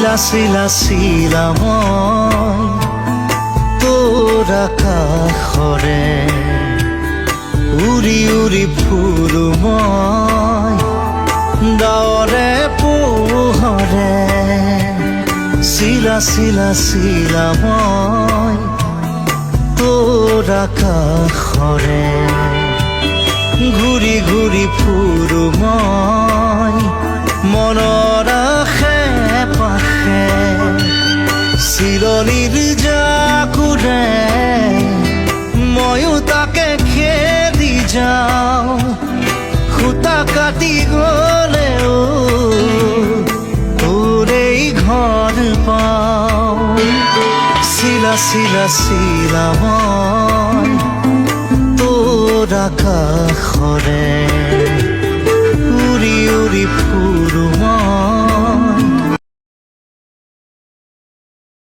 চিলা চিলা মই তোৰ আকাশৰে উৰি উৰি ফুৰো মই ডাৱৰে পোহৰে চিলা চিলা চিলা মই তোৰ আকাশৰে ঘূৰি ঘূৰি ফুৰো মই মনৰ আশে পাশে চিলনিৰ জাকুৰে ময়ো তাকে খেদি যাওঁ খুটা কাটি গলেও তোৰেই ঘৰ পাওঁ চিলা চিলা চিলা মই তোৰ আকাশৰে